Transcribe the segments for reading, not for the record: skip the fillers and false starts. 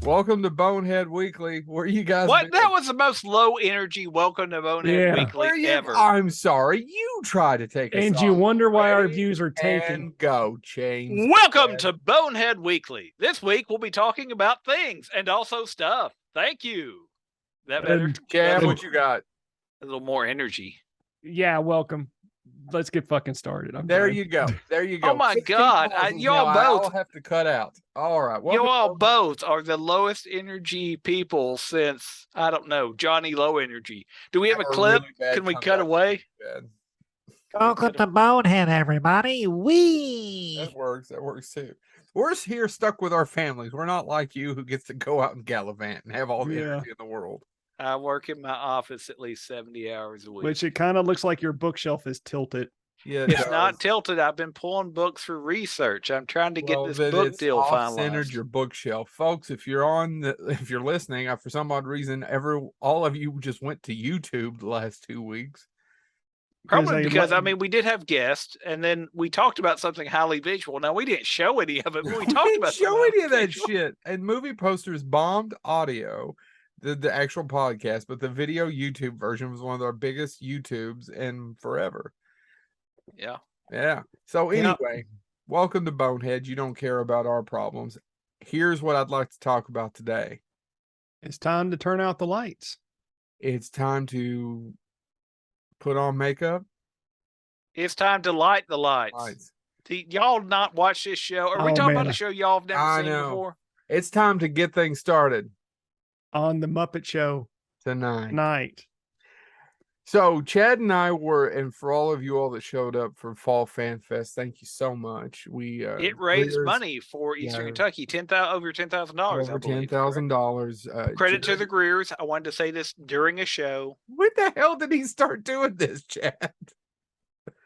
Welcome to Bonehead Weekly. Where you guys What? been? That was the most low energy welcome to Bonehead Weekly ever. I'm sorry. You try to take us And off. you wonder why our Ready views are tanking. And go, James. Welcome to Bonehead Weekly. This week we'll be talking about things and also stuff. Thank you. That better? Chad, what you got? A little more energy. Yeah, welcome. Let's get fucking started. There you go. There you go. Oh my God. Y'all both I'll have to cut out. All right. You all both are the lowest energy people since, I don't know, Johnny Low Energy. Do we have a clip? Really Can we cut away? Welcome to Bonehead, everybody. Wee! That works. That works too. We're here stuck with our families. We're not like you who gets to go out and gallivant and have all the energy in the world. I work in my office at least 70 hours a week. Which it kind of looks like your bookshelf is tilted. Yeah, it's not tilted. I've been pulling books for research. I'm trying to get this book deal finalized. Your bookshelf, folks. If you're listening, for some odd reason, all of you just went to YouTube the last 2 weeks. Probably because we did have guests, and then we talked about something highly visual. Now we didn't show any of it, but we talked about show any of that shit. And Movie Posters bombed audio. The actual podcast, but the video YouTube version was one of our biggest YouTubes in forever. Yeah. So anyway, welcome to Bonehead. You don't care about our problems. Here's what I'd like to talk about today. It's time to turn out the lights. It's time to put on makeup. It's time to light the lights. Y'all not watch this show? Are we talking about a show y'all have never seen before? It's time to get things started. On the Muppet Show tonight. So Chad and I were, and for all of you all that showed up for Fall Fan Fest, thank you so much. It raised money for Eastern Kentucky, over $10,000. Over $10,000. Credit to the Greers. I wanted to say this during a show. When the hell did he start doing this, Chad?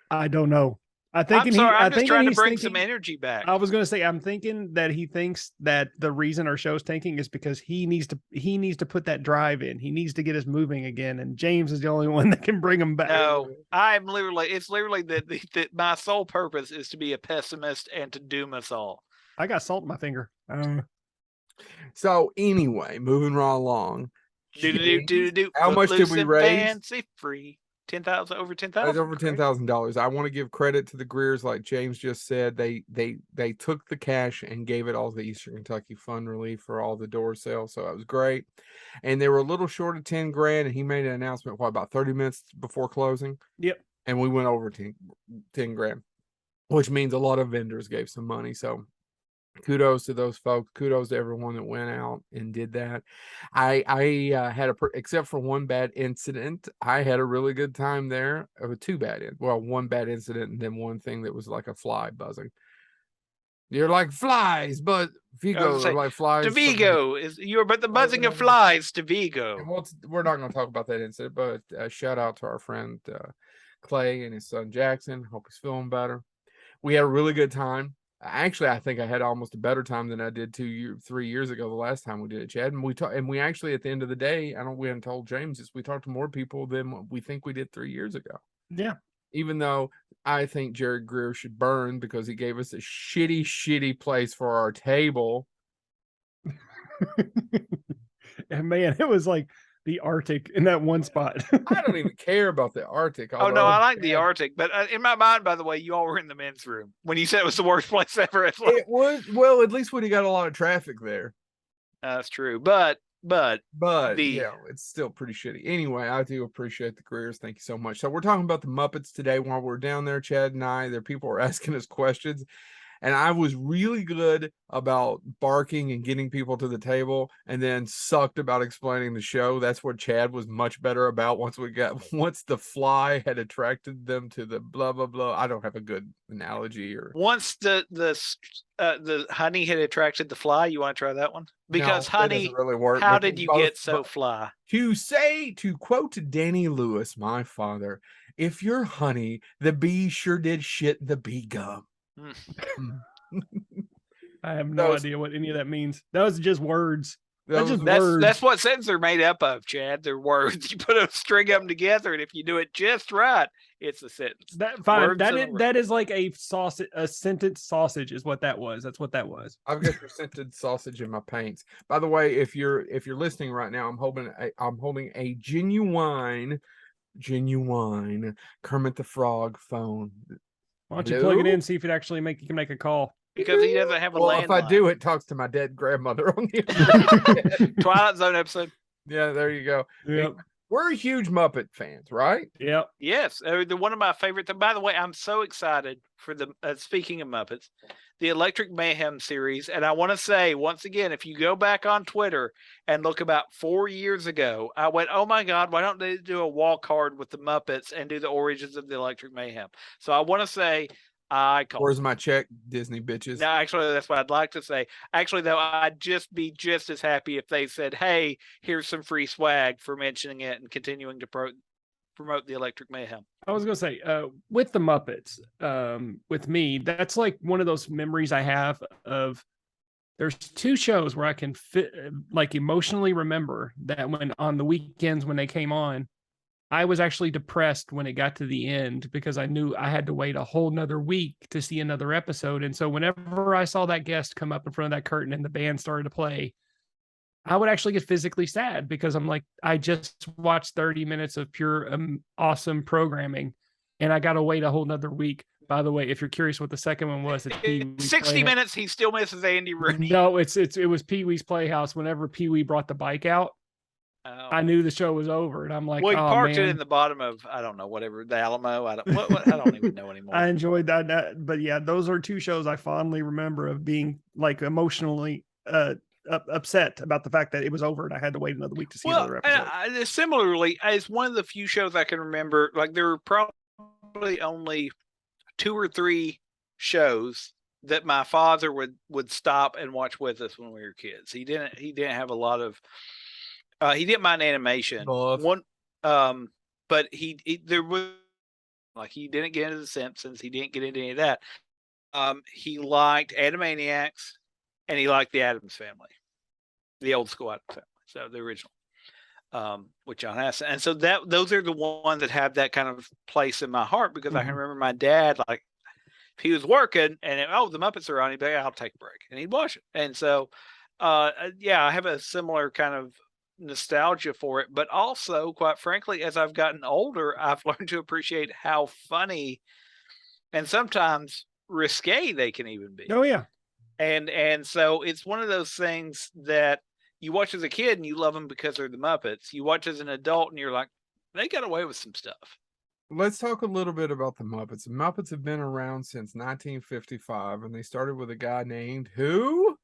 I don't know. I'm just trying to bring some energy back. I was going to say, I'm thinking that he thinks that the reason our show's tanking is because he needs to put that drive in. He needs to get us moving again. And James is the only one that can bring him back. No, it's literally that my sole purpose is to be a pessimist and to doom us all. I got salt in my finger. So anyway, moving right along. How much did we raise? Fancy free. Over $10,000. Over $10,000. I want to give credit to the Greers, like James just said. They took the cash and gave it all to the Eastern Kentucky Fund Relief for all the door sales. So that was great. And they were a little short of 10 grand. And he made an announcement, about 30 minutes before closing? Yep. And we went over 10 grand, which means a lot of vendors gave some money. So kudos to those folks. Kudos to everyone that went out and did that. I had except for one bad incident, I had a really good time there. One bad incident and then one thing that was like a fly buzzing. You're like flies, but Vigo are like flies. To Vigo but the buzzing of flies to Vigo. We're not going to talk about that incident, but shout out to our friend Clay and his son Jackson. Hope he's feeling better. We had a really good time. Actually, I think I had almost a better time than I did 3 years ago. The last time we did it, Chad, and we actually at the end of the day, we hadn't told James this. We talked to more people than we think we did 3 years ago. Yeah. Even though I think Jared Greer should burn because he gave us a shitty place for our table. And man, it was like the Arctic in that one spot. I don't even care about the Arctic. Oh no, I like the Arctic, but in my mind, by the way, you all were in the men's room when you said it was the worst place ever. It was, well, at least when you got a lot of traffic there. That's true, but it's still pretty shitty. Anyway, I do appreciate the Greers. Thank you so much. So we're talking about the Muppets today. While we're down there, Chad and I, people were asking us questions. And I was really good about barking and getting people to the table, and then sucked about explaining the show. That's what Chad was much better about once the fly had attracted them to the blah, blah, blah. I don't have a good analogy. Once the honey had attracted the fly, you want to try that one? Because no, honey, doesn't really work. How did you get so fly? To quote Danny Lewis, my father, if you're honey, the bee sure did shit the bee gum. I have no idea what any of that means. That was just words. That's what sentences are made up of, Chad. They're words. You put a string of them together, and if you do it just right, it's a sentence. That is like a sausage, a sentence sausage is what that was. That's what that was. I've got your scented sausage in my paints. By the way, if you're listening right now, I'm holding a genuine Kermit the Frog phone. Why don't you plug it in and see if it actually you can make a call? Because he doesn't have a landline. If I do, it talks to my dead grandmother on the Twilight Zone episode. Yeah, there you go. Yep. We're huge Muppet fans, right? Yep. Yes, they're one of my favorite. By the way, I'm so excited for the speaking of Muppets, the Electric Mayhem series. And I want to say once again, if you go back on Twitter and look about 4 years ago, I went, "Oh my God, why don't they do a wall card with the Muppets and do the origins of the Electric Mayhem?" So I want to say, where's my check, Disney bitches? No, actually, that's what I'd like to say. Actually, though, I'd just be just as happy if they said, "Hey, here's some free swag for mentioning it and continuing to promote the Electric Mayhem." I was going to say, with the Muppets, with me, that's like one of those memories I have of. There's 2 shows where I can emotionally remember that when on the weekends when they came on, I was actually depressed when it got to the end because I knew I had to wait a whole nother week to see another episode. And so whenever I saw that guest come up in front of that curtain and the band started to play, I would actually get physically sad because I'm like, I just watched 30 minutes of pure awesome programming and I got to wait a whole nother week. By the way, if you're curious what the second one was, it's 60 minutes, he still misses Andy Rooney. No, it was Pee-wee's Playhouse. Whenever Pee-wee brought the bike out, I knew the show was over, and I'm like, well, he parked it in the bottom of whatever, the Alamo. I don't even know anymore. I enjoyed that, but yeah, those are 2 shows I fondly remember of being like emotionally upset about the fact that it was over and I had to wait another week to see another episode. Similarly, it's one of the few shows I can remember. Like there were probably only 2 or 3 shows that my father would stop and watch with us when we were kids. He didn't have a lot of. He didn't mind animation. But there was he didn't get into The Simpsons. He didn't get into any of that. He liked Animaniacs, and he liked the Addams Family, the old school Addams Family, so the original, with John Hess. And so those are the ones that have that kind of place in my heart because I can remember my dad, like if he was working and the Muppets are on, he'd be like, "I'll take a break," and he'd watch it. And so, I have a similar kind of nostalgia for it, but also quite frankly, as I've gotten older, I've learned to appreciate how funny and sometimes risque they can even be. Oh yeah. And so it's one of those things that you watch as a kid and you love them because they're the Muppets. You watch as an adult and you're like, they got away with some stuff. Let's talk a little bit about the Muppets. The Muppets have been around since 1955 and they started with a guy named who?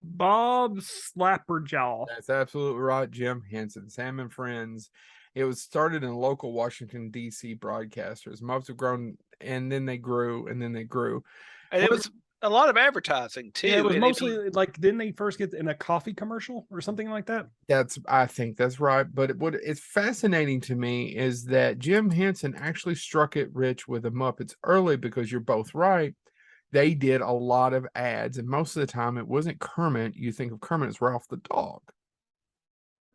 Bob Slapperjaw. That's absolutely right. Jim Henson, Sam and Friends. It was started in local Washington, D.C. broadcasters. Muppets have grown, and then they grew, and then they grew. And it was a lot of advertising, too. Yeah, it was mostly, didn't they first get in a coffee commercial or something like that? I think that's right. But what is fascinating to me is that Jim Henson actually struck it rich with the Muppets early because you're both right. They did a lot of ads, and most of the time it wasn't Kermit. You think of Kermit as Ralph the dog.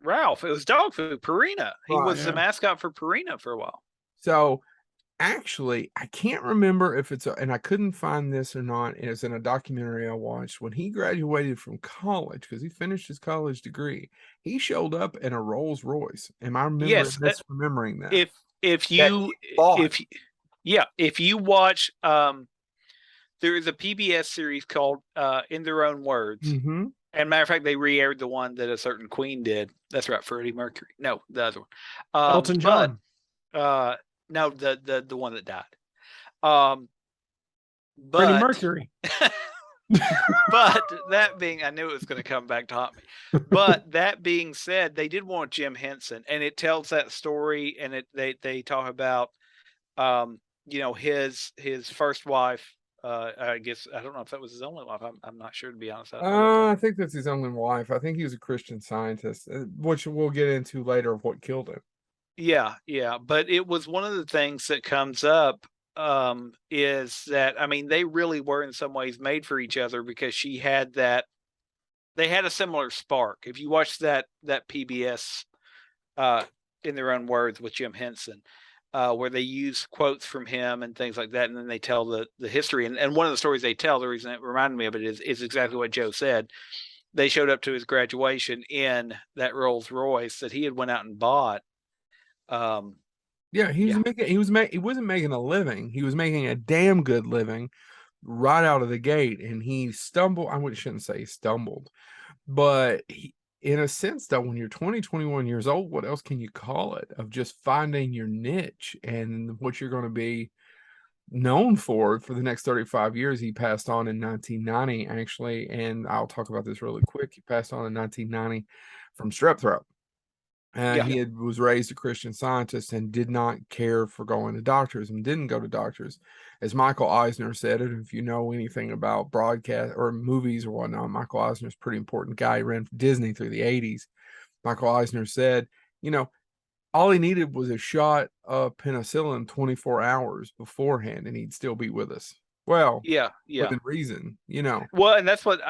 Ralph, it was dog food, Purina. He was the mascot for Purina for a while. So actually, I can't remember if and I couldn't find this or not. It was in a documentary I watched when he graduated from college because he finished his college degree. He showed up in a Rolls Royce. Am I misremembering that? If you watch, there is a PBS series called In Their Own Words. Mm-hmm. And matter of fact, they re-aired the one that a certain Queen did. That's right, Freddie Mercury. No, the other one. Elton John. No, the one that died. Freddie Mercury. But that being, I knew it was going to come back to haunt me. But that being said, they did want Jim Henson, and it tells that story, and they talk about, his first wife. I guess I don't know if that was his only wife. I'm not sure, to be honest. I think that's his only wife. I think he was a Christian Scientist, which we'll get into later of what killed him. Yeah. But it was one of the things that comes up is that, I mean, they really were in some ways made for each other because she had that they had a similar spark. If you watch that PBS in their own words with Jim Henson, where they use quotes from him and things like that, and then they tell the history. And one of the stories they tell, the reason it reminded me of it is exactly what Joe said. They showed up to his graduation in that Rolls Royce that he had went out and bought. Yeah, he wasn't making a living. He was making a damn good living right out of the gate, and he stumbled. Shouldn't say stumbled, but in a sense, though, when you're 20, 21 years old, what else can you call it? Of just finding your niche and what you're going to be known for the next 35 years. He passed on in 1990, actually, and I'll talk about this really quick. He passed on in 1990 from strep throat. He was raised a Christian Scientist and did not care for going to doctors and didn't go to doctors. As Michael Eisner said it, if you know anything about broadcast or movies or whatnot, Michael Eisner's a pretty important guy. He ran for Disney through the 80s. Michael Eisner said, all he needed was a shot of penicillin 24 hours beforehand, and he'd still be with us. Well, within reason, Well, and that's what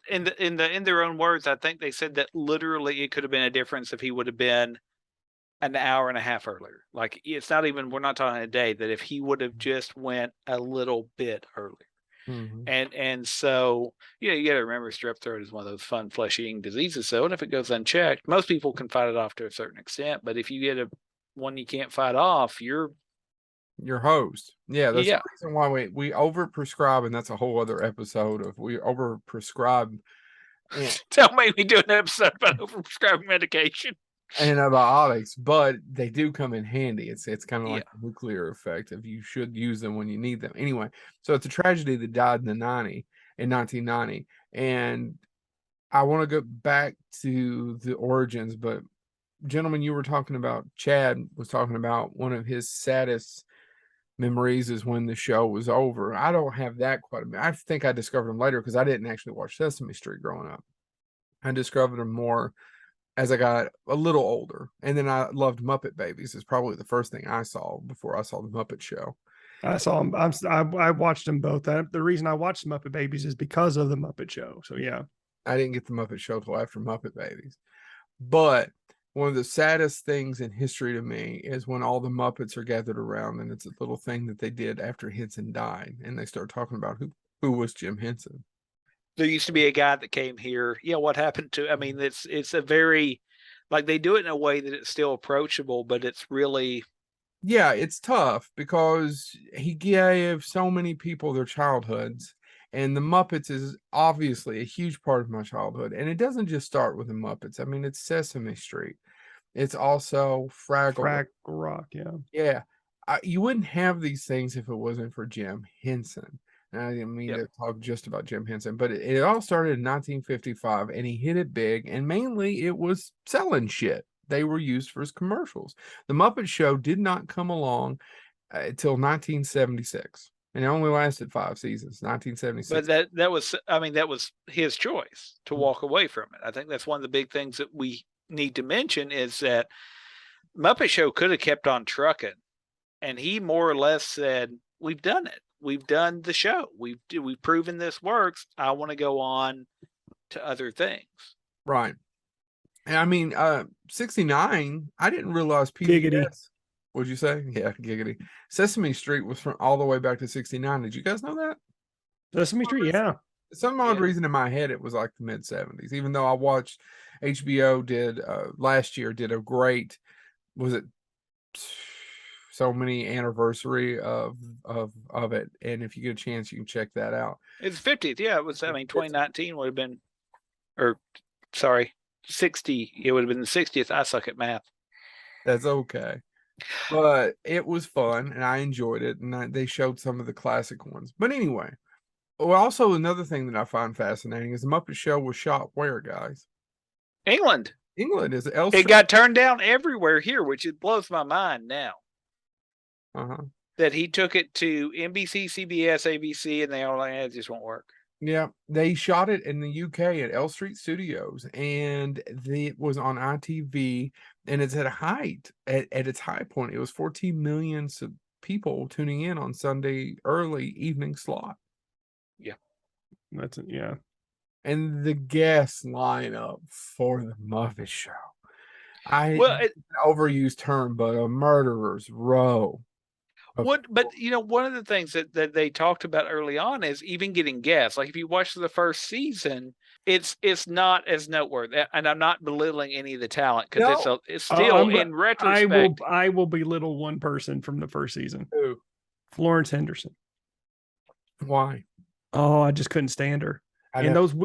in their own words, I think they said that literally it could have been a difference if he would have been an hour and a half earlier. Like, it's not even, we're not talking a day, that if he would have just went a little bit earlier. And so, you got to remember, strep throat is one of those fun flesh-eating diseases. So, and if it goes unchecked, most people can fight it off to a certain extent. But if you get one you can't fight off, you're hosed. Yeah, that's the reason why we overprescribe, and that's a whole other episode of we overprescribe. Don't make me do an episode about overprescribing medication. Antibiotics, but they do come in handy. It's kind of like a nuclear effect of you should use them when you need them. Anyway, so it's a tragedy that died in 1990. And I want to go back to the origins, but gentlemen, you were talking about, Chad was talking about one of his saddest memories is when the show was over. I don't have that quite a bit. I think I discovered them later because I didn't actually watch Sesame Street growing up. I discovered them more as I got a little older. And then I loved Muppet Babies. It's probably the first thing I saw before I saw the Muppet Show. I saw them. I watched them both. The reason I watched Muppet Babies is because of the Muppet Show. So yeah. I didn't get the Muppet Show till after Muppet Babies. But one of the saddest things in history to me is when all the Muppets are gathered around, and it's a little thing that they did after Henson died, and they start talking about who was Jim Henson. There used to be a guy that came here. Yeah, what happened to? I mean, it's a very, like, they do it in a way that it's still approachable, but it's really, it's tough because he gave so many people their childhoods, and the Muppets is obviously a huge part of my childhood. And it doesn't just start with the Muppets. I mean, it's Sesame Street. It's also Fraggle Rock. Yeah. You wouldn't have these things if it wasn't for Jim Henson. And I didn't mean to talk just about Jim Henson, but it all started in 1955, and he hit it big, and mainly it was selling shit. They were used for his commercials. The Muppet Show did not come along until 1976, and it only lasted 5 seasons, 1976. But that was his choice to walk away from it. I think that's one of the big things that we need to mention is that Muppet Show could have kept on trucking, and he more or less said, "We've done it. We've done the show. We've proven this works. I want to go on to other things." Right. And I mean, 69, I didn't realize PBS. Giggity. What'd you say? Yeah, giggity. Sesame Street was from all the way back to 69. Did you guys know that? Sesame Street, yeah. Some odd reason in my head, it was like the mid 70s, even though I watched HBO last year did a great, was it so many anniversary of it, and if you get a chance you can check that out. It's 50th. Yeah, it was. I mean, 2019 would have been, or sorry, 60. It would have been the 60th. I suck at math. That's okay, but it was fun and I enjoyed it, and they showed some of the classic ones. But anyway, also another thing that I find fascinating is the Muppet Show was shot where, guys? England is it got turned down everywhere here, which it blows my mind now. That he took it to NBC, CBS, ABC, and they all like, it just won't work. Yeah, they shot it in the UK at L Street Studios, and it was on ITV, and it's at its high point. It was 14 million people tuning in on Sunday early evening slot. Yeah, that's it. Yeah. And the guest lineup for the Muppet Show. Well, Overused term, but a murderer's row. but one of the things that they talked about early on is even getting guests. Like if you watch the first season, it's not as noteworthy. And I'm not belittling any of the talent because No. it's still in retrospect. I will belittle one person from the first season. Who? Florence Henderson. Why? Oh, I just couldn't stand her. And those,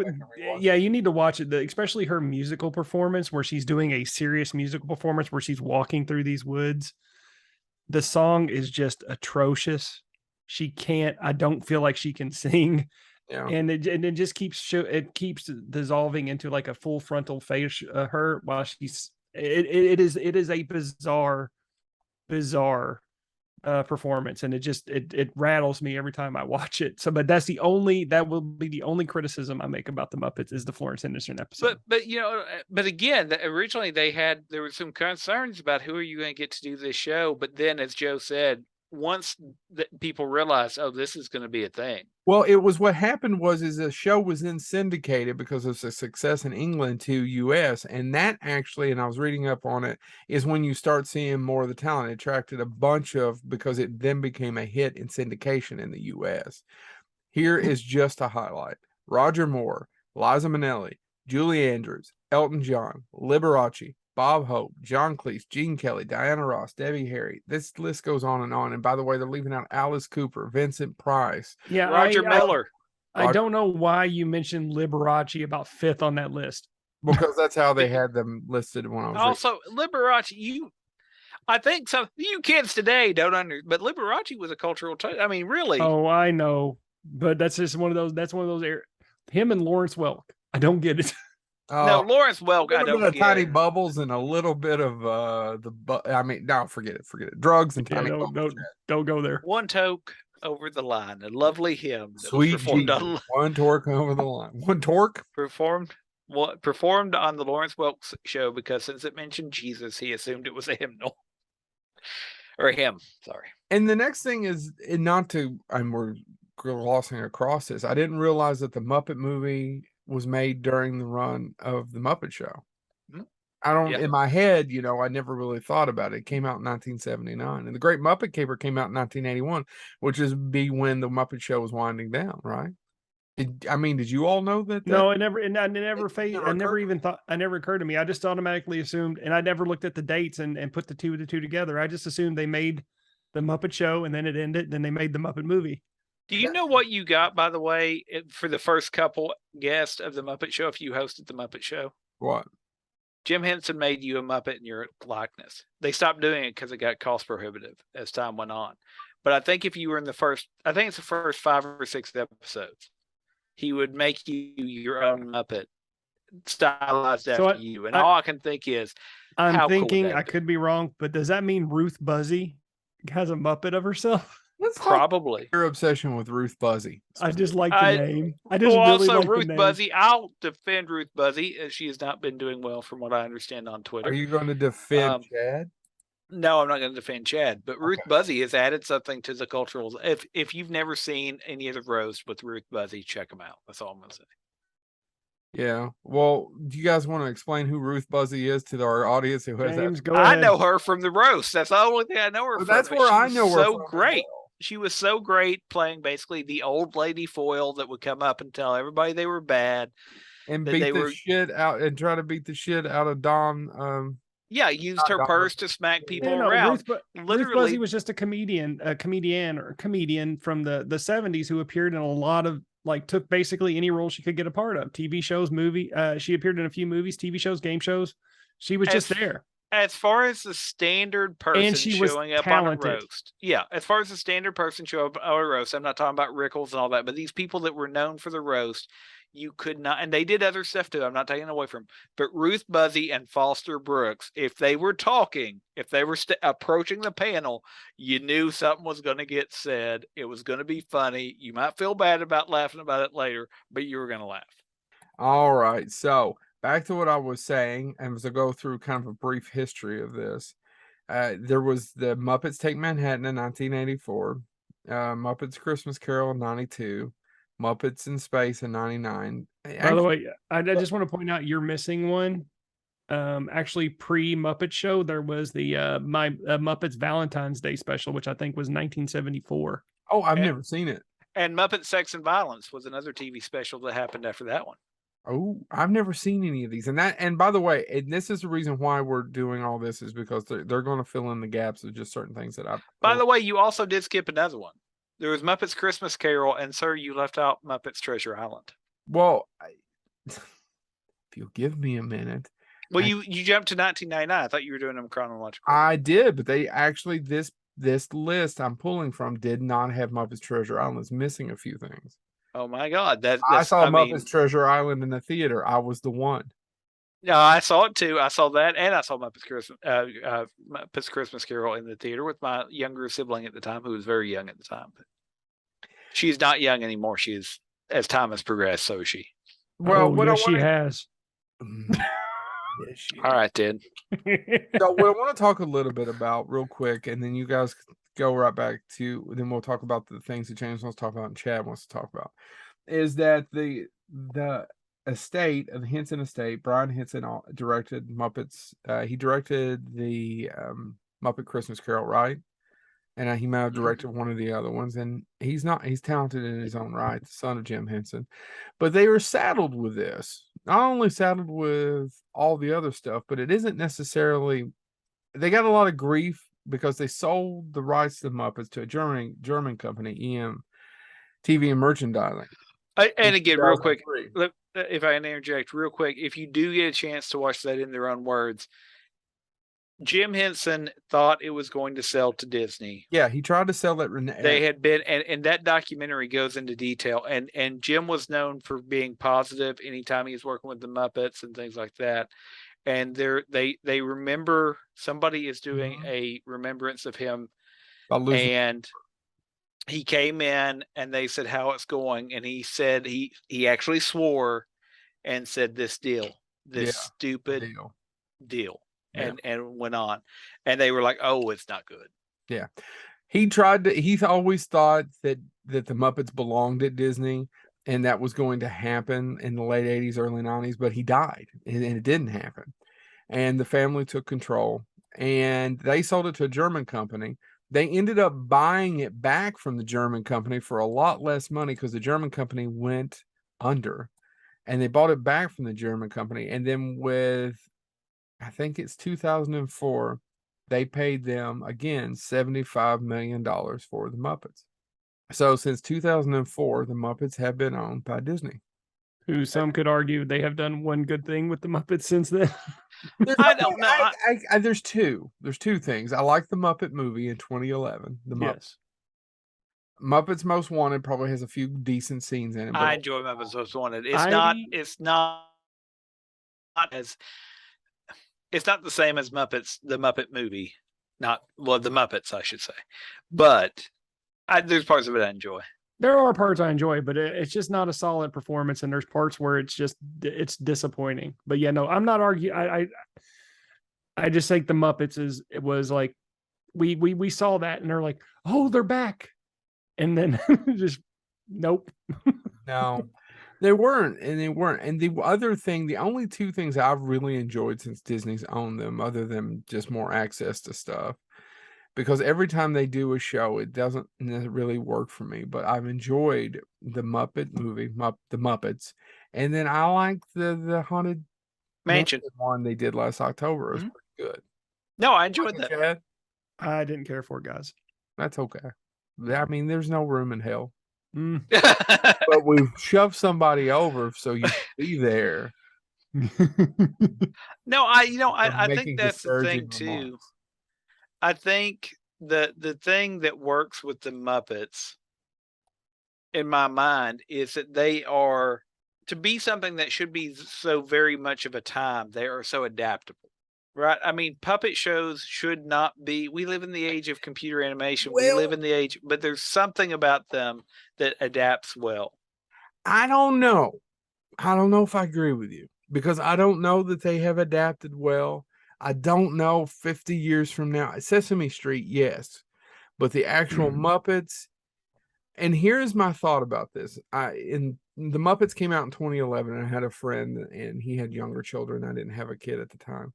yeah, you need to watch it. Especially her musical performance, where she's doing a serious musical performance, where she's walking through these woods. The song is just atrocious. She can't. I don't feel like she can sing, and it just keeps dissolving into like a full frontal face. Her while she's it is a bizarre performance, and it rattles me every time I watch it. So, but that will be the only criticism I make about the Muppets is the Florence Henderson episode. But again, originally there were some concerns about who are you going to get to do this show. But then, as Joe said, once people realized, oh, this is going to be a thing. Well, it was what happened is the show was then syndicated because of the success in England to US. And that actually, and I was reading up on it, is when you start seeing more of the talent. It attracted a bunch because it then became a hit in syndication in the US. Here is just a highlight. Roger Moore, Liza Minnelli, Julie Andrews, Elton John, Liberace, Bob Hope, John Cleese, Gene Kelly, Diana Ross, Debbie Harry. This list goes on. And by the way, they're leaving out Alice Cooper, Vincent Price. Yeah, Roger Miller. I don't know why you mentioned Liberace about 5th on that list. Because that's how they had them listed when I was also reading. Liberace. I think so. You kids today don't but Liberace was a cultural I mean, really. Oh, I know, but that's just one of those. That's one of those. Him and Lawrence Welk. I don't get it. No, Lawrence Welk. I don't get tiny bubbles and a little bit of forget it. Drugs and tiny bubbles. Don't go there. One toke over the line. A lovely hymn. Sweet Jesus. One torque over the line. One torque performed on the Lawrence Welk show because since it mentioned Jesus, he assumed it was a hymnal. Or a hymn. Sorry. And the next thing is, we're glossing across this. I didn't realize that the Muppet movie was made during the run of the Muppet Show. In my head, I never really thought about it. It came out in 1979, and The Great Muppet Caper came out in 1981, which is when the Muppet Show was winding down, right? Did you all know that? No, it never occurred to me. I just automatically assumed, and I never looked at the dates and put the two together. I just assumed they made the Muppet Show and then it ended, then they made the Muppet movie. Do you know what you got, by the way, for the first couple guests of the Muppet Show if you hosted the Muppet Show? What? Jim Henson made you a Muppet in your likeness. They stopped doing it because it got cost prohibitive as time went on. But I think if you were in it's the first 5 or 6 episodes, he would make you your own Muppet stylized after you. And all I can think is, I'm thinking, I could be wrong, but does that mean Ruth Buzzy has a Muppet of herself? Probably. Your obsession with Ruth Buzzy. I just like the name. I just really like Ruth the name. Buzzy. I'll defend Ruth Buzzy, as she has not been doing well from what I understand on Twitter. Are you going to defend Chad? No, I'm not going to defend Chad. But Ruth Buzzy has added something to the cultural. If you've never seen any of the roast with Ruth Buzzy, check them out. That's all I'm going to say. Yeah. Well, do you guys want to explain who Ruth Buzzy is to our audience who has James, that? Go ahead. I know her from the roast. That's the only thing I know her from. That's where I know her so from. Great. She was so great playing basically the old lady foil that would come up and tell everybody they were bad. And shit out and try to beat the shit out of Don. Used her purse to smack people around. Ruth Buzzy was just a comedian from the 70s who appeared in a lot of, took basically any role she could get a part of. TV shows, she appeared in a few movies, TV shows, game shows. She was just there. As far as the standard person showing up on a roast. Yeah, as far as the standard person showing up on a roast, I'm not talking about Rickles and all that, but these people that were known for the roast, you could not, and they did other stuff too, I'm not taking away from them, but Ruth Buzzy and Foster Brooks, if they were talking, if they were approaching the panel, you knew something was going to get said. It was going to be funny. You might feel bad about laughing about it later, but you were going to laugh. All right, so back to what I was saying, and to go through kind of a brief history of this. There was the Muppets Take Manhattan in 1984, Muppets Christmas Carol in 92, Muppets in Space in '99. By the way, I just want to point out you're missing one. Actually, pre-Muppet Show, there was the Muppets Valentine's Day special, which I think was 1974. Oh, I've never seen it. And Muppet Sex and Violence was another TV special that happened after that one. Oh, I've never seen any of these. And by the way, and this is the reason why we're doing all this is because they're going to fill in the gaps of just certain things that I've. By the way, you also did skip another one. There was Muppets Christmas Carol, and sir, you left out Muppets Treasure Island. Well, if you'll give me a minute. Well, you jumped to 1999. I thought you were doing them chronological. I did, but they actually this list I'm pulling from did not have Muppets Treasure Island. It's missing a few things. Oh my God! I saw Muppets Treasure Island in the theater. I was the one. No, I saw it too. I saw that, and I saw Muppets Christmas Carol in the theater with my younger sibling at the time, who was very young at the time. But she's not young anymore. She is, as time has progressed, so is she. Well, yes, she has. All right, then. So what I want to talk a little bit about real quick, and then you guys go right back to, then we'll talk about the things that James wants to talk about and Chad wants to talk about, is that the estate of the Henson estate, Brian Henson directed Muppets. He directed the Muppet Christmas Carol, right? And he might have directed one of the other ones, and he's talented in his own right, the son of Jim Henson. But they were saddled with this, not only saddled with all the other stuff, but it isn't necessarily, they got a lot of grief because they sold the rights to the Muppets to a German company, EM TV and Merchandising. And again, real quick, if I can interject real quick, if you do get a chance to watch that in their own words, Jim Henson thought it was going to sell to Disney. Yeah, he tried to sell it. They had been, and that documentary goes into detail. And Jim was known for being positive anytime he was working with the Muppets and things like that. And they remember, somebody is doing a remembrance of him, and he came in and they said how it's going, and he said he actually swore and said this stupid deal. And went on, and they were like, "Oh, it's not good." Yeah, he always thought that the Muppets belonged at Disney, and that was going to happen in the late '80s, early '90s. But he died, and it didn't happen. And the family took control, and they sold it to a German company. They ended up buying it back from the German company for a lot less money because the German company went under, and they bought it back from the German company. And then I think it's 2004, they paid them again $75 million for the Muppets. So since 2004, the Muppets have been owned by Disney. Who some could argue they have done one good thing with the Muppets since then. I don't know. There's two things. I like the Muppet movie in 2011. The Muppets. Yes. Muppets Most Wanted probably has a few decent scenes in it. I enjoy Muppets Most Wanted. It's not the same as Muppets, the Muppet movie. The Muppets, I should say. But there's parts of it I enjoy. There are parts I enjoy, but it's just not a solid performance, and there's parts where it's disappointing. But yeah, no, I'm not arguing. I just think the Muppets it was like we saw that and they're like, oh, they're back, and then just nope. No. They weren't. And the other thing, the only two things I've really enjoyed since Disney's owned them, other than just more access to stuff, because every time they do a show, it doesn't really work for me. But I've enjoyed the Muppet movie, the Muppets, and then I like the Haunted Mansion one they did last October. It was pretty good. No, I enjoyed that. Chad? I didn't care for it, guys. That's okay. I mean, there's no room in hell. But we've shoved somebody over so you be there. No, I think that's the thing too. I think the thing that works with the Muppets in my mind is that they are, to be something that should be so very much of a time, they are so adaptable. Right. I mean, puppet shows should not be. We live in the age of computer animation. We live in the age, but there's something about them that adapts well. I don't know. I don't know if I agree with you, because I don't know that they have adapted well. I don't know 50 years from now. Sesame Street, yes. But the actual Muppets, And here's my thought about this. The Muppets came out in 2011, and I had a friend, and he had younger children. I didn't have a kid at the time.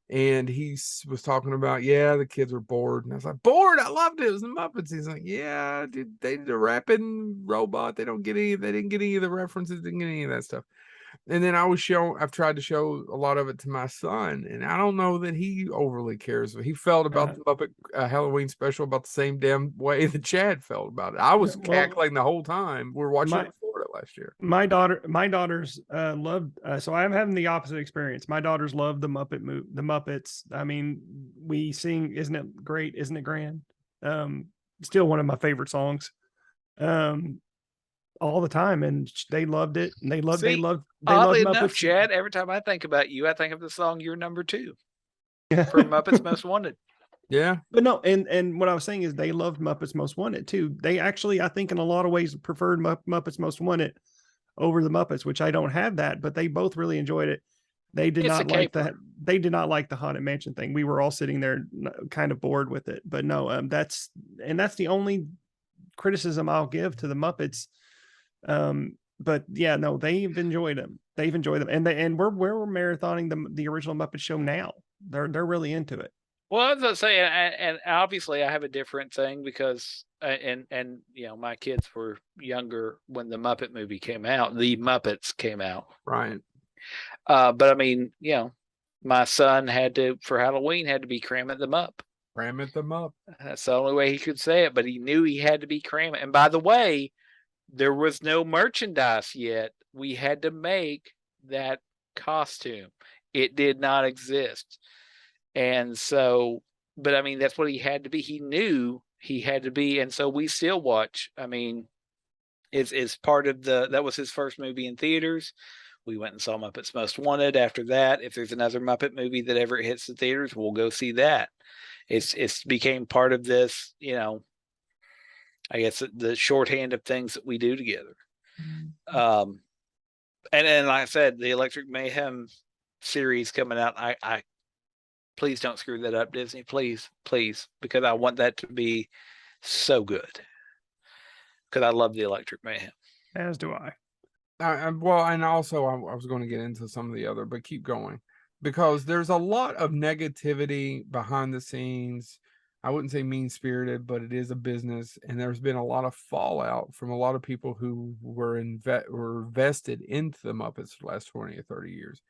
And he was talking about, yeah, the kids were bored. And I was like, bored? I loved it. It was the Muppets. He's like, yeah, dude, they did a rapping robot. They didn't get any of the references, didn't get any of that stuff. And then I've tried to show a lot of it to my son, and I don't know that he overly cares. He felt about the Muppet Halloween special about the same damn way that Chad felt about it. I was cackling the whole time. We were watching it in Florida last year. My daughters loved. So I'm having the opposite experience. My daughters love the Muppets. I mean, we sing, "Isn't it great? Isn't it grand?" Still one of my favorite songs. All the time, and they loved it. And they loved oddly Muppets. enough, Chad, every time I think about you, I think of the song "You're Number 2" for Muppets Most Wanted. Yeah, but no, and what I was saying is they loved Muppets Most Wanted too. They actually, I think, in a lot of ways, preferred Muppets Most Wanted over the Muppets, which I don't have that, but they both really enjoyed it. They did not like that. They did not like the Haunted Mansion thing. We were all sitting there kind of bored with it. But no, that's the only criticism I'll give to the Muppets. But yeah, no, they've enjoyed them. And we're marathoning the original Muppet Show now. They're really into it. Well, I was gonna say, and obviously I have a different thing because, and my kids were younger when the Muppet movie came out. The Muppets came out, right? But I mean, my son for Halloween had to be cramming them up. Cramming them up. That's the only way he could say it. But he knew he had to be cramming. And by the way, there was no merchandise yet. We had to make that costume. It did not exist. And so, but I mean, that's what he had to be. He knew he had to be. And so we still watch. I mean, it's part of that was his first movie in theaters. We went and saw Muppets Most Wanted. After that, if there's another Muppet movie that ever hits the theaters, we'll go see that. It's became part of this, I guess the shorthand of things that we do together. And like I said, the Electric Mayhem series coming out, I please don't screw that up, Disney. Please, because I want that to be so good. Because I love the Electric Mayhem. As do I. Well, and also I was going to get into some of the other, but keep going, because there's a lot of negativity behind the scenes. I wouldn't say mean-spirited, but it is a business, and there's been a lot of fallout from a lot of people who were vested into the Muppets for the last 20 or 30 years.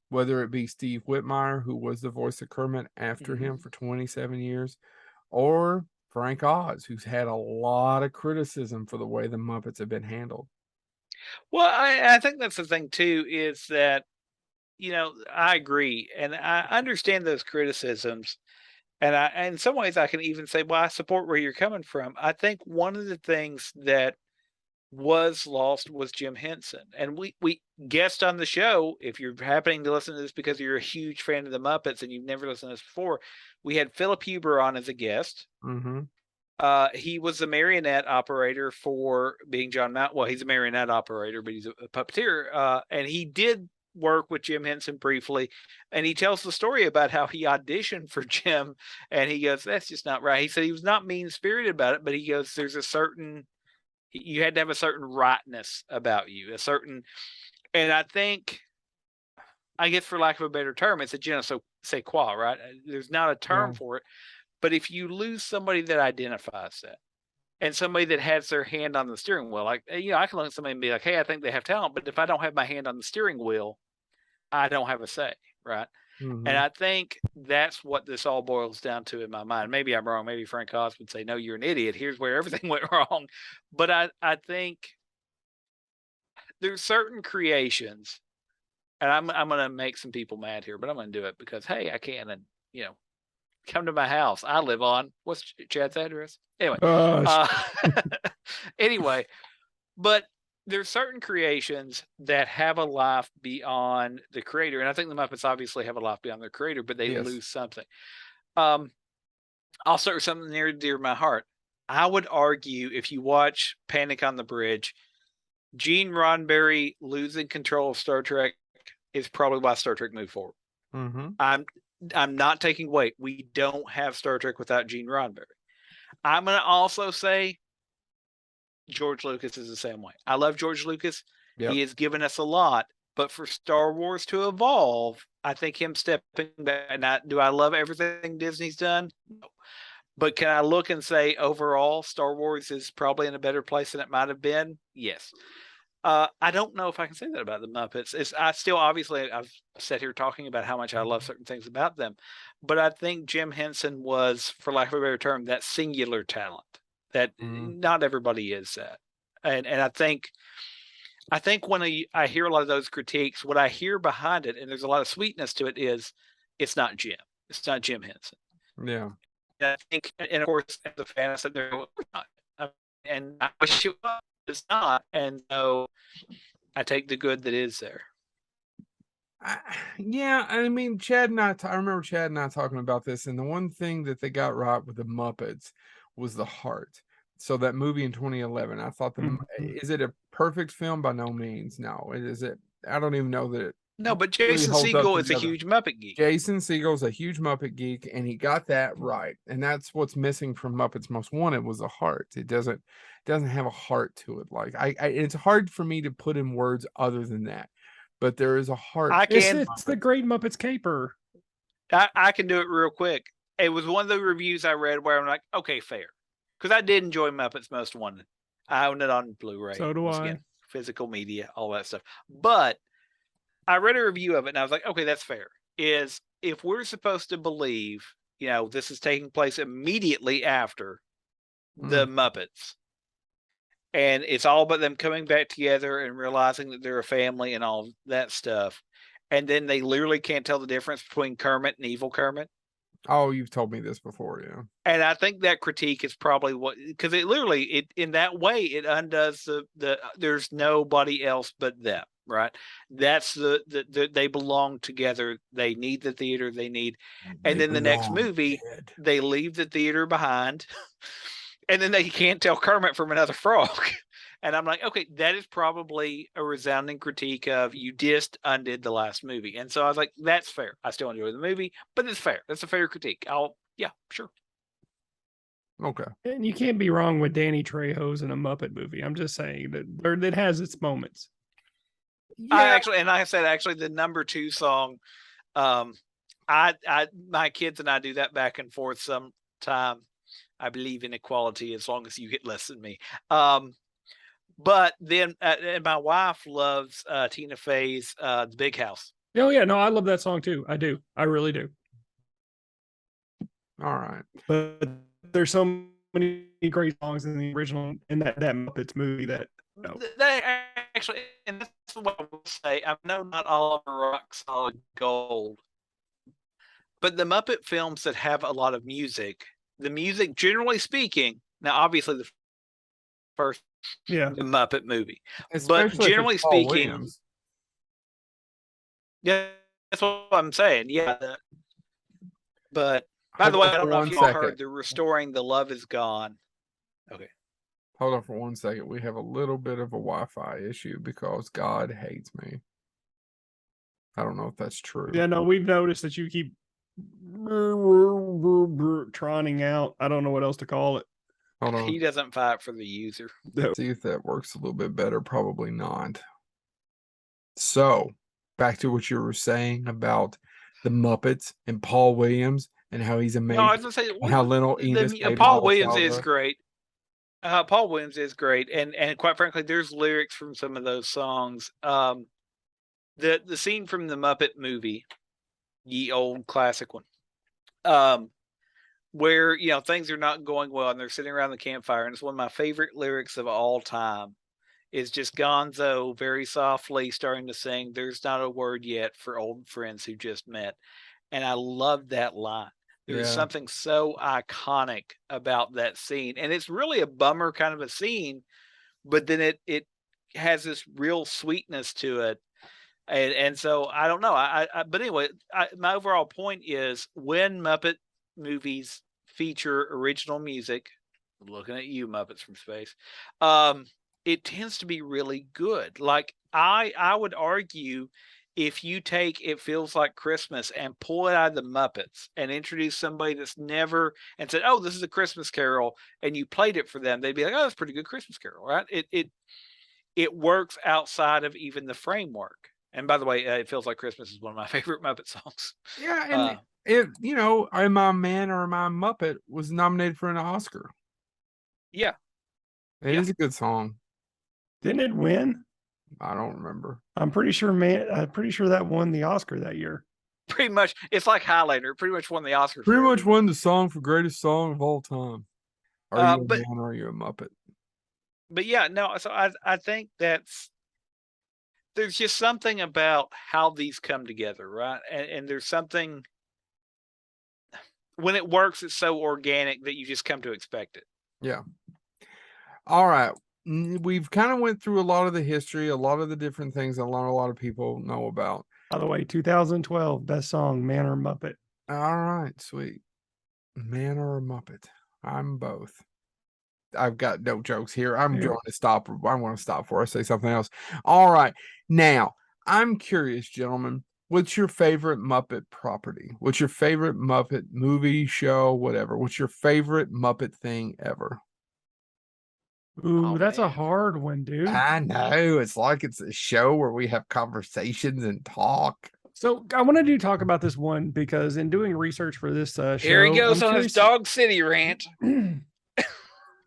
Whether it be Steve Whitmire, who was the voice of Kermit after him for 27 years, or Frank Oz, who's had a lot of criticism for the way the Muppets have been handled. Well, I think that's the thing too, is that, I agree. And I understand those criticisms. And in some ways I can even say, well, I support where you're coming from. I think one of the things that was lost was Jim Henson. And we guessed on the show, if you're happening to listen to this because you're a huge fan of the Muppets and you've never listened to this before, we had Philip Huber on as a guest. Mm-hmm. He was the marionette operator for being John Mount. Well, he's a marionette operator, but he's a puppeteer. And he did work with Jim Henson briefly. And he tells the story about how he auditioned for Jim. And he goes, that's just not right. He said he was not mean-spirited about it, but he goes, you had to have a certain rightness about you, and I think, I guess for lack of a better term, it's a je ne sais quoi, right? There's not a term for it. But if you lose somebody that identifies that, and somebody that has their hand on the steering wheel, like, I can look at somebody and be like, hey, I think they have talent, but if I don't have my hand on the steering wheel, I don't have a say, right? Mm-hmm. And I think that's what this all boils down to in my mind. Maybe I'm wrong. Maybe Frank Oz would say, no, you're an idiot. Here's where everything went wrong. But I think there's certain creations, and I'm going to make some people mad here, but I'm going to do it because, hey, I can. And, come to my house. I live on, what's Chad's address? Anyway. Anyway, but there's certain creations that have a life beyond the creator. And I think the Muppets obviously have a life beyond their creator, but they lose something. I'll start with something near and dear to my heart. I would argue, if you watch Panic on the Bridge, Gene Roddenberry losing control of Star Trek is probably why Star Trek moved forward. Mm-hmm. I'm not taking weight. We don't have Star Trek without Gene Roddenberry. I'm going to also say George Lucas is the same way. I love George Lucas. Yep. He has given us a lot, but for Star Wars to evolve, I think him stepping back. Do I love everything Disney's done? No. But can I look and say overall, Star Wars is probably in a better place than it might have been? Yes. I don't know if I can say that about the Muppets. I still, obviously, I've sat here talking about how much I love certain things about them, but I think Jim Henson was, for lack of a better term, that singular talent that not everybody is that. And I think when I hear a lot of those critiques, what I hear behind it, and there's a lot of sweetness to it, is it's not Jim. It's not Jim Henson. Yeah. And I think, and of course, as a fan, I said, "They're not." And I wish it was. It's not, and so I take the good that is there. Yeah, I mean, Chad and I remember Chad and I talking about this, and the one thing that they got right with the Muppets was the heart. So that movie in 2011, I thought is it a perfect film? By no means. No, is it? I don't even know that it. No, but Jason Segel is a huge Muppet geek. Jason Segel's a huge Muppet geek, and he got that right. And that's what's missing from Muppets Most Wanted was a heart. It doesn't have a heart to it. Like it's hard for me to put in words other than that. But there is a heart. It's the Great Muppets Caper. I can do it real quick. It was one of the reviews I read where I'm like, okay, fair. Because I did enjoy Muppets Most Wanted. I own it on Blu-ray. So do I. Again, physical media, all that stuff. But I read a review of it and I was like, okay, that's fair. Is if we're supposed to believe, this is taking place immediately after the Muppets, and it's all about them coming back together and realizing that they're a family and all that stuff, and then they literally can't tell the difference between Kermit and evil Kermit. Oh, you've told me this before, yeah. And I think that critique is probably because it literally, in that way, it undoes the there's nobody else but them, right? That's they belong together. They need the theater they need. And then the next movie, they leave the theater behind, and then they can't tell Kermit from another frog. And I'm like, okay, that is probably a resounding critique of you just undid the last movie. And so I was like, that's fair. I still enjoy the movie, but it's fair. That's a fair critique. Yeah, sure. Okay. And you can't be wrong with Danny Trejo's in a Muppet movie. I'm just saying that it has its moments. Yeah. I said the number 2 song, my kids and I do that back and forth sometime. I believe in equality as long as you get less than me. But then, and my wife loves Tina Fey's "The Big House." Oh yeah, no, I love that song too. I do, I really do. All right, but there's so many great songs in the original in that Muppets movie that. They actually, and that's what I will say. I know not all of them are rock solid gold, but the Muppet films that have a lot of music, the music, generally speaking, now obviously the first. Yeah, the Muppet movie, especially but generally speaking, yeah, that's what I'm saying. Yeah, but by the way, I don't know if you heard they're restoring the "Love Is Gone." Okay, hold on for 1 second. We have a little bit of a Wi-Fi issue because God hates me. I don't know if that's true. Yeah, no, we've noticed that you keep troning out. I don't know what else to call it. Hold on. He doesn't fight for the user. Let's see if that works a little bit better. Probably not. So, back to what you were saying about the Muppets and Paul Williams and how he's amazing. No, I was gonna say how little Enos Paul Williams is great. Paul Williams is great, and quite frankly, there's lyrics from some of those songs. The scene from the Muppet movie, ye old classic one, where things are not going well and they're sitting around the campfire, and it's one of my favorite lyrics of all time. Is just Gonzo very softly starting to sing, "There's not a word yet for old friends who just met," and I love that line. There's something so iconic about that scene, and it's really a bummer kind of a scene, but then it has this real sweetness to it. And so I don't know. But anyway, my overall point is when Muppet movies feature original music, I'm looking at you, Muppets from Space, it tends to be really good. Like I would argue if you take It Feels Like Christmas and pull it out of the Muppets and introduce somebody that's never and said, "Oh, this is a Christmas Carol," and you played it for them, they'd be like, "Oh, that's a pretty good Christmas Carol," right? It works outside of even the framework. And by the way, It Feels Like Christmas is one of my favorite Muppet songs. Yeah, and Am I a Man or Am I a Muppet was nominated for an Oscar. Yeah. It is a good song. Didn't it win? I don't remember. I'm pretty sure that won the Oscar that year. Pretty much, it's like Highlander. Pretty much won the Oscar. Pretty much won the song for greatest song of all time. Are you a man or are you a Muppet? But yeah, no. So I think there's just something about how these come together, right? And there's something when it works, it's so organic that you just come to expect it. Yeah. All right. We've kind of went through a lot of the history, a lot of the different things a lot of people know about. By the way, 2012 best song, Man or Muppet. All right, sweet. Man or a Muppet? I'm both. I've got no jokes here. I'm going to stop. I want to stop before I say something else. All right. Now, I'm curious, gentlemen. What's your favorite Muppet property? What's your favorite Muppet movie, show, whatever? What's your favorite Muppet thing ever? Ooh, that's a hard one, dude. I know. It's like it's a show where we have conversations and talk. So I wanted to talk about this one because in doing research for this show, here he goes on his Dog City rant.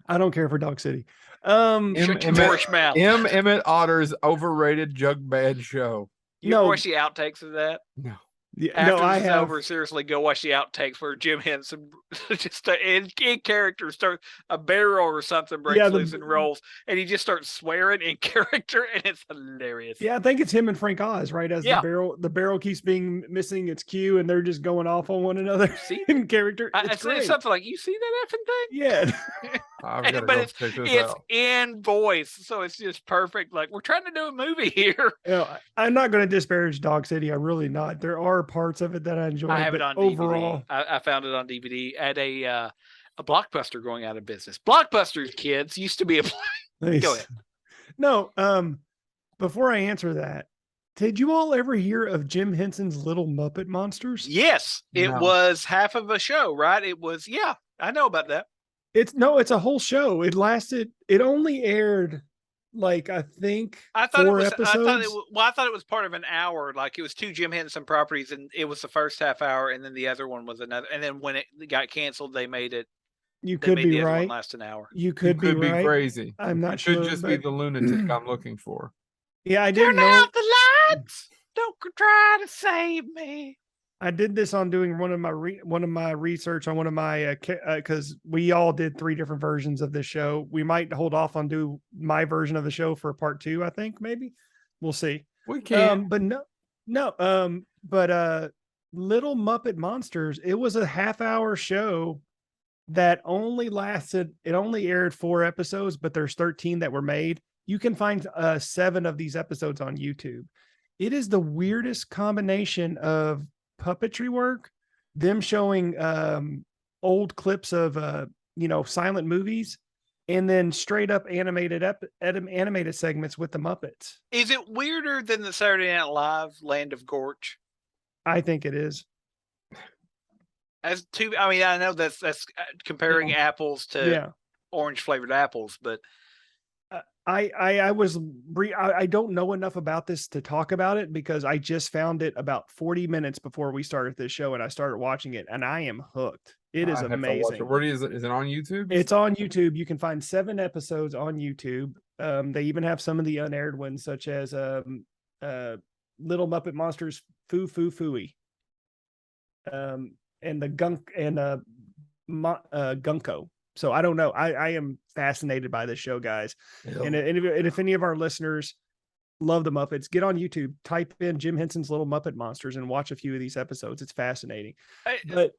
I don't care for Dog City. Shut your mouth. Emmett Otter's overrated jug band show. You watch the outtakes of that? No. Yeah, After this is over, seriously, go watch the outtakes where Jim Henson just in character starts a barrel or something breaks loose and rolls, and he just starts swearing in character, and it's hilarious. Yeah, I think it's him and Frank Oz, right? As the barrel keeps being missing its cue, and they're just going off on one another in character. It's something like, you see that effing thing? Yeah. But it's in voice, so it's just perfect. Like, we're trying to do a movie here. I'm not going to disparage Dog City. I'm really not. There are parts of it that I enjoy. I have it on overall. DVD. I found it on DVD at a Blockbuster going out of business. Blockbuster's kids used to be a. Nice. Go ahead. No, before I answer that, did you all ever hear of Jim Henson's Little Muppet Monsters? Yes, it was half of a show, right? It was. Yeah, I know about that. It's a whole show. It only aired like I thought 4 episodes. I thought it was part of an hour. Like, it was 2 Jim Henson properties, and it was the first half hour, and then the other one was another. And then when it got canceled, they made it. You could be right. Last an hour. You could be right. Crazy. I'm not sure. It could just be the lunatic I'm looking for. Yeah, I didn't know. Turn out the lights. Don't try to save me. I did this on doing one of my research on one of my because we all did 3 different versions of this show. We might hold off on do my version of the show for part 2. I think maybe we'll see. We can, but Little Muppet Monsters. It was a half-hour show that only lasted. It only aired 4 episodes, but there's 13 that were made. You can find 7 of these episodes on YouTube. It is the weirdest combination of puppetry work, them showing old clips of silent movies, and then straight up animated segments with the Muppets. Is it weirder than the Saturday Night Live Land of Gorge? I think it is. I know that's comparing apples to orange flavored apples, but I don't know enough about this to talk about it because I just found it about 40 minutes before we started this show, and I started watching it, and I am hooked. It is amazing. Where is it? Is it on YouTube? It's on YouTube. You can find 7 episodes on YouTube. They even have some of the unaired ones, such as Little Muppet Monsters Foo Foo Fooey. And the Gunk and Gunko. So I don't know. I am fascinated by this show, guys. Ew. And if any of our listeners love the Muppets, get on YouTube, type in Jim Henson's Little Muppet Monsters, and watch a few of these episodes. It's fascinating. But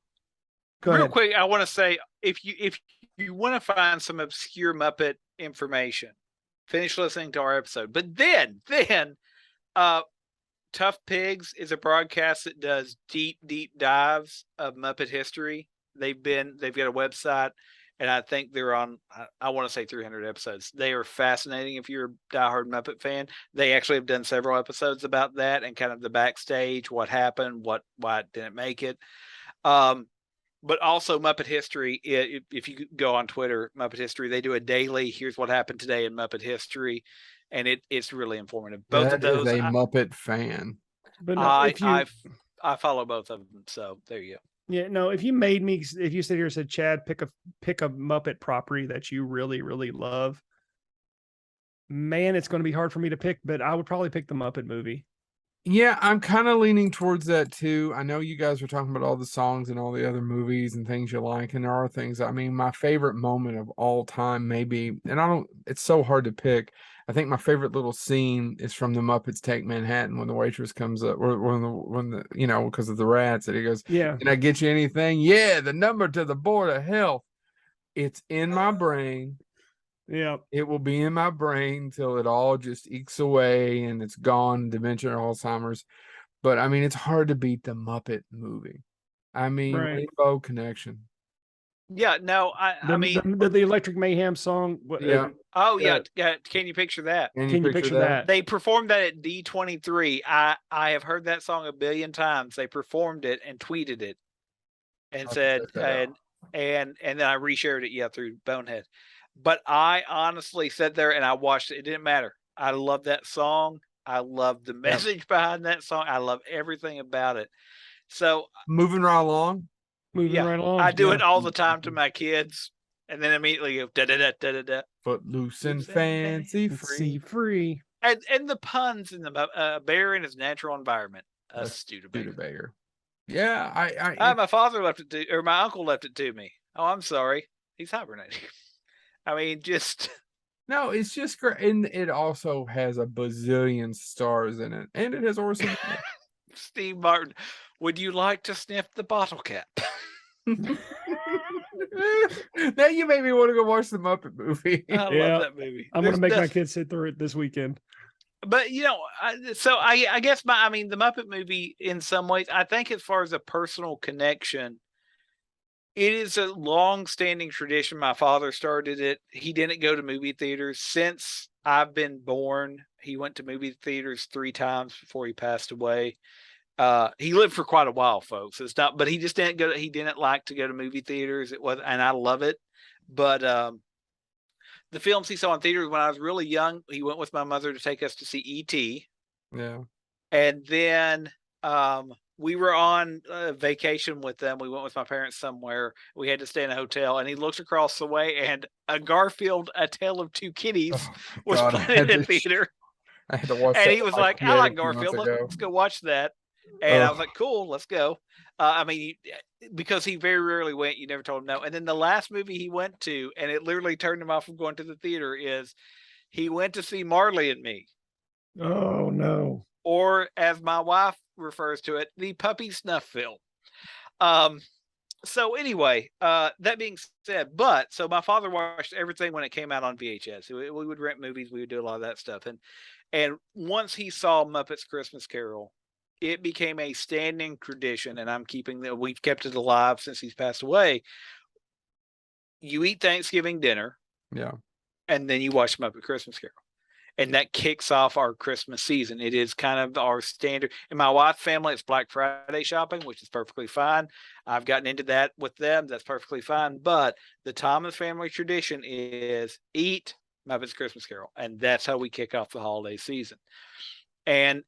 real quick, I want to say, if you want to find some obscure Muppet information, finish listening to our episode. But then Tough Pigs is a broadcast that does deep dives of Muppet history. They've got a website. and I think they're on, I want to say 300 episodes. They are fascinating if you're a diehard Muppet fan. They actually have done several episodes about that and kind of the backstage, what happened, why it didn't make it. But also Muppet History. If you go on Twitter, Muppet History, they do a daily. Here's what happened today in Muppet History, and it's really informative. Both of those, is a Muppet fan. But no, if you, I follow both of them. So there you go. Yeah, no, if you sit here and said, Chad, pick a Muppet property that you really, really love, man, it's going to be hard for me to pick, but I would probably pick the Muppet movie. Yeah, I'm kind of leaning towards that too. I know you guys were talking about all the songs and all the other movies and things you like, and there are things. I mean, my favorite moment of all time, maybe, and it's so hard to pick. I think my favorite little scene is from the Muppets Take Manhattan when the waitress comes up, or when the because of the rats, and he goes, Yeah, "Can I get you anything?" Yeah, the number to the Board of Health. It's in my brain. yeah. It will be in my brain till it all just ekes away and it's gone, dementia or Alzheimer's. But I mean, it's hard to beat the Muppet movie. I mean, Right. Rainbow Connection. Yeah, no, I mean, the Electric Mayhem song. Yeah. Oh yeah, can you picture that? Can you picture that? They performed that at D23. I have heard that song a billion times. They performed it and tweeted it, and said, and then I reshared it, through Bonehead. But I honestly sat there and I watched it. It didn't matter. I love that song. I love the message behind that song. I love everything about it. So moving right along. Right along. I do it all the time to my kids, and then immediately go da da da da da da. Footloose and fancy free. And the puns in the bear in his natural environment. A Studebaker. Yeah, my father left it to, or my uncle left it to me. Oh, I'm sorry. He's hibernating. I mean, just no, it's just great, and it also has a bazillion stars in it, and it has Orson. Steve Martin. Would you like to sniff the bottle cap? Now you made me want to go watch the Muppet movie. I love that movie. I'm going to make my kids sit through it this weekend. But I guess the Muppet movie, in some ways, I think as far as a personal connection, it is a long-standing tradition. My father started it. He didn't go to movie theaters since I've been born. He went to movie theaters 3 times before he passed away. He lived for quite a while, folks. It's not, but he just didn't go. He didn't like to go to movie theaters. It was, and I love it. But the films he saw in theaters when I was really young, he went with my mother to take us to see E.T. Yeah, and then we were on vacation with them. We went with my parents somewhere. We had to stay in a hotel, and he looked across the way, and a Garfield, A Tale of Two Kitties was playing in the theater. I had to watch and that he was like, I like Garfield. Let's go watch that. And I was like, cool, let's go. I mean, because he very rarely went, you never told him no. And then the last movie he went to, and it literally turned him off from going to the theater, is he went to see Marley and Me. Oh, no. Or as my wife refers to it, the puppy snuff film. So anyway, that being said, so my father watched everything when it came out on VHS. We would rent movies. We would do a lot of that stuff. And once he saw Muppets Christmas Carol, it became a standing tradition, and we've kept it alive since he's passed away. You eat Thanksgiving dinner. Yeah. And then you watch Muppet Christmas Carol. And that kicks off our Christmas season. It is kind of our standard. In my wife's family, it's Black Friday shopping, which is perfectly fine. I've gotten into that with them. That's perfectly fine. But the Thomas family tradition is eat Muppets Christmas Carol. And that's how we kick off the holiday season. And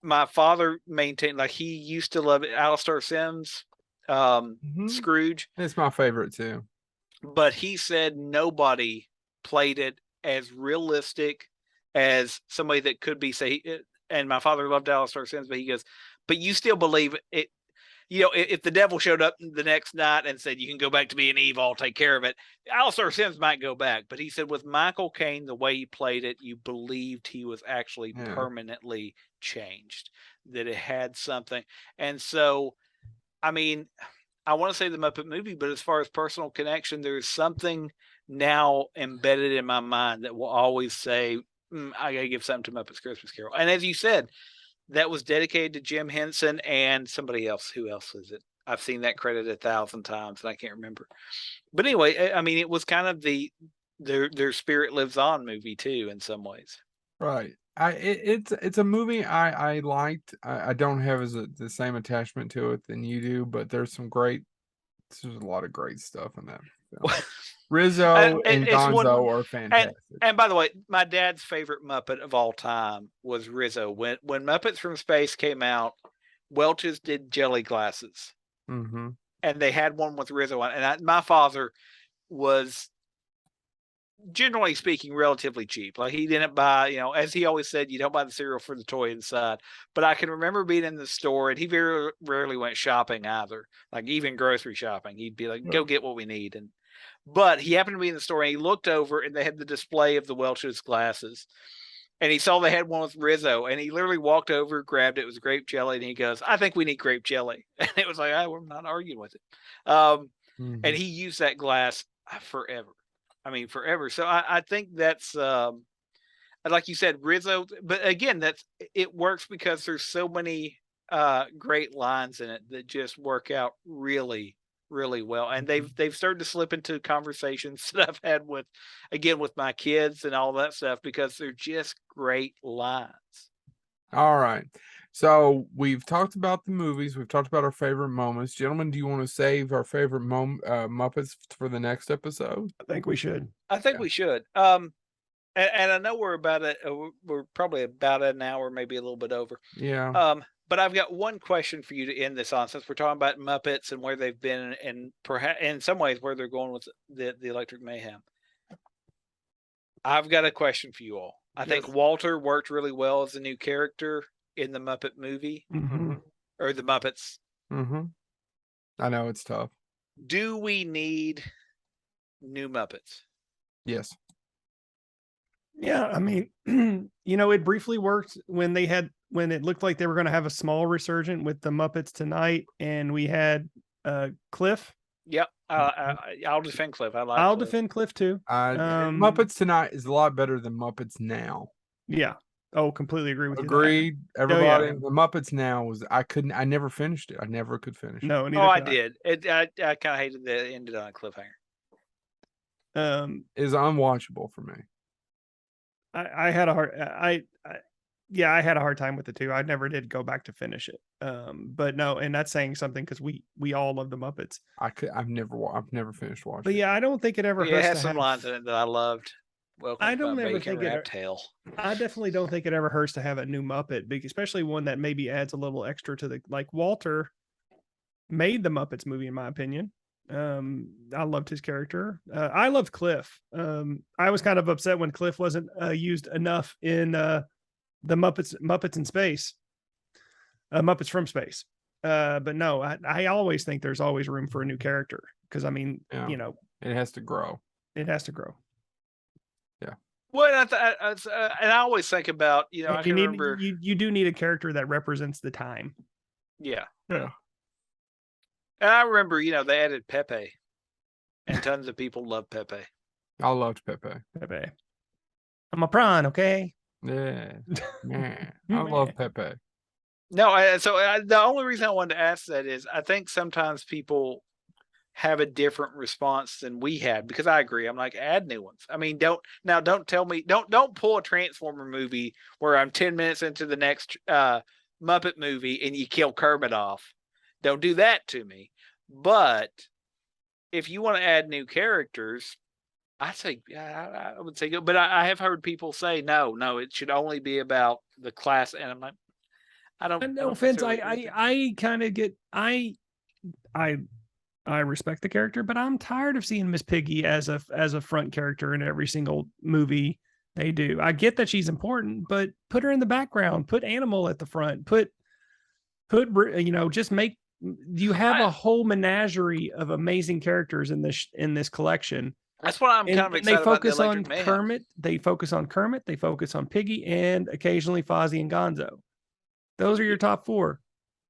my father maintained, like, he used to love it. Alistair Sims, Scrooge. It's my favorite too. But he said nobody played it as realistic as somebody that could be, say, and my father loved Alistair Sims, but he goes, but you still believe it. You know, if the devil showed up the next night and said, you can go back to being evil, I'll take care of it, Alistair Sims might go back. But he said with Michael Caine, the way he played it, you believed he was actually permanently changed, that it had something. And so, I mean, I want to say the Muppet movie, but as far as personal connection, there's something now embedded in my mind that will always say, I got to give something to Muppets Christmas Carol. And as you said, that was dedicated to Jim Henson and somebody else. Who else is it? I've seen that credit 1,000 times and I can't remember. But anyway, I mean, it was kind of their Spirit Lives On movie too, in some ways. Right. It's a movie I liked. I don't have the same attachment to it than you do, but there's a lot of great stuff in that film. Rizzo and Gonzo are fantastic. And by the way, my dad's favorite Muppet of all time was Rizzo. When Muppets from Space came out, Welch's did jelly glasses. Mm-hmm. And they had one with Rizzo on. And my father was, generally speaking, relatively cheap. Like, he didn't buy, as he always said, you don't buy the cereal for the toy inside. But I can remember being in the store, and he very rarely went shopping either. Like, even grocery shopping, he'd be like, go get what we need. But he happened to be in the store, and he looked over, and they had the display of the Welch's glasses. And he saw they had one with Rizzo, and he literally walked over, grabbed it. It was grape jelly, and he goes, I think we need grape jelly. And it was like, we're not arguing with it. And he used that glass forever. I mean, forever. So I think that's, like you said, Rizzo. But again, it works because there's so many great lines in it that just work out really, really well. And they've started to slip into conversations that I've had with my kids and all that stuff, because they're just great lines. All right. So we've talked about the movies. We've talked about our favorite moments. Gentlemen, do you want to save our favorite Muppets for the next episode? I think we should. I think we should. And I know we're probably about an hour, maybe a little bit over. Yeah. But I've got one question for you to end this on, since we're talking about Muppets and where they've been, and perhaps in some ways where they're going with the Electric Mayhem. I've got a question for you all. I think Walter worked really well as a new character in the Muppet movie, or the Muppets. I know it's tough. Do we need new Muppets? Yes. Yeah, I mean, it briefly worked when it looked like they were going to have a small resurgence with the Muppets Tonight, and we had Cliff. Yep, I'll defend Cliff. I'll defend Cliff too. Muppets Tonight is a lot better than Muppets Now. Yeah. Oh, completely agree with you. Agreed. Everybody. The Muppets Now I never finished it. I never could finish it. No, I did. I kind of hated that it ended on a cliffhanger. Is unwatchable for me. I had a hard I had a hard time with it too. I never did go back to finish it. But no, and that's saying something, because we all love the Muppets. I've never finished watching. But yeah, I don't think it ever hurts. It has some lines in it that I loved. I don't ever think I definitely don't think it ever hurts to have a new Muppet, especially one that maybe adds a little extra to like Walter made the Muppets movie, in my opinion. I loved his character. I loved Cliff. I was kind of upset when Cliff wasn't used enough in the Muppets in Space, Muppets from Space. But no, I always think there's always room for a new character, because I mean, it has to grow. It has to grow. Yeah. Well, and I always think about, I can remember you do need a character that represents the time. Yeah. Yeah. And I remember, they added Pepe, and tons of people love Pepe. I loved Pepe. I'm a prawn, okay? Yeah. Man, I love Pepe. No, so the only reason I wanted to ask that is I think sometimes people have a different response than we had, because I agree. I'm like, add new ones. I mean, don't tell me, don't pull a Transformer movie where I'm 10 minutes into the next Muppet movie and you kill Kermit off. Don't do that to me. But if you want to add new characters, I would say go. But I have heard people say no, it should only be about the class. And I'm like, I don't. No offense. I kind of get. I respect the character, but I'm tired of seeing Miss Piggy as a front character in every single movie they do. I get that she's important, but put her in the background. Put Animal at the front. Put just make. You have a whole menagerie of amazing characters in this collection. That's what I'm kind of excited about. They focus on Kermit. They focus on Kermit. They focus on Piggy, and occasionally Fozzie and Gonzo. Those are your top four.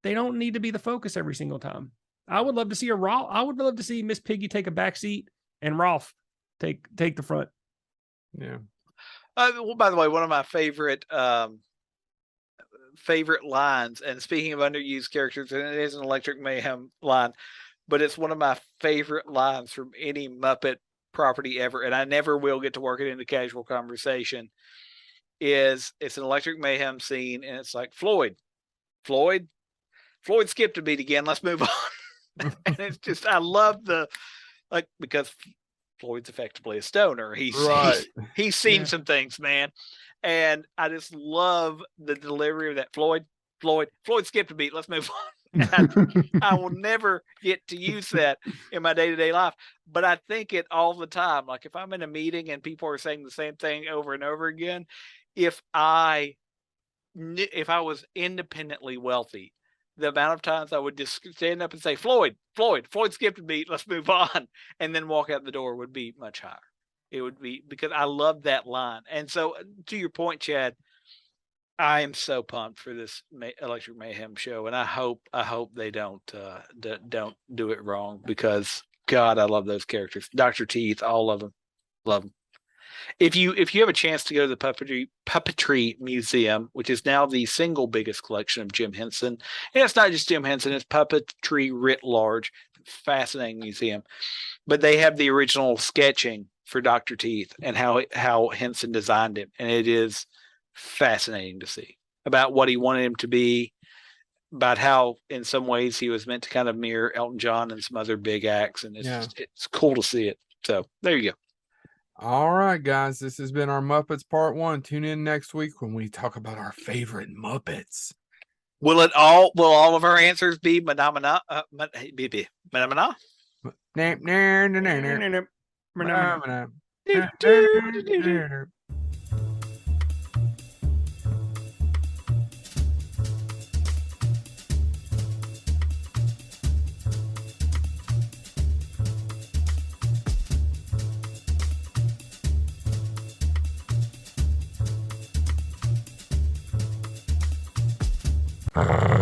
They don't need to be the focus every single time. I would love to see I would love to see Miss Piggy take a back seat and Rolf take the front. Yeah. Well, by the way, one of my favorite favorite lines, and speaking of underused characters, and it is an Electric Mayhem line, but it's one of my favorite lines from any Muppet property ever, and I never will get to work it into casual conversation. It's an Electric Mayhem scene, and it's like, Floyd skipped a beat again. Let's move on. And it's just, I love because Floyd's effectively a stoner. He's seen some things, man. And I just love the delivery of that. Floyd skipped a beat. Let's move on. I will never get to use that in my day-to-day life, but I think it all the time. Like if I'm in a meeting and people are saying the same thing over and over again, if I was independently wealthy, the amount of times I would just stand up and say, Floyd skipped a beat, let's move on, and then walk out the door would be much higher. It would be, because I love that line. And so to your point, Chad, I am so pumped for this Electric Mayhem show, and I hope they don't do it wrong, because God, I love those characters. Dr. Teeth, all of them, love them. If you have a chance to go to the Puppetry Museum, which is now the single biggest collection of Jim Henson, and it's not just Jim Henson, it's puppetry writ large. Fascinating museum. But they have the original sketching for Dr. Teeth and how Henson designed him, and it is fascinating to see about what he wanted him to be, about how in some ways he was meant to kind of mirror Elton John and some other big acts, and it's cool to see it. So there you go. All right, guys, this has been our Muppets Part 1. Tune in next week when we talk about our favorite Muppets. Will all of our answers be Madamana? Madamana? Uh,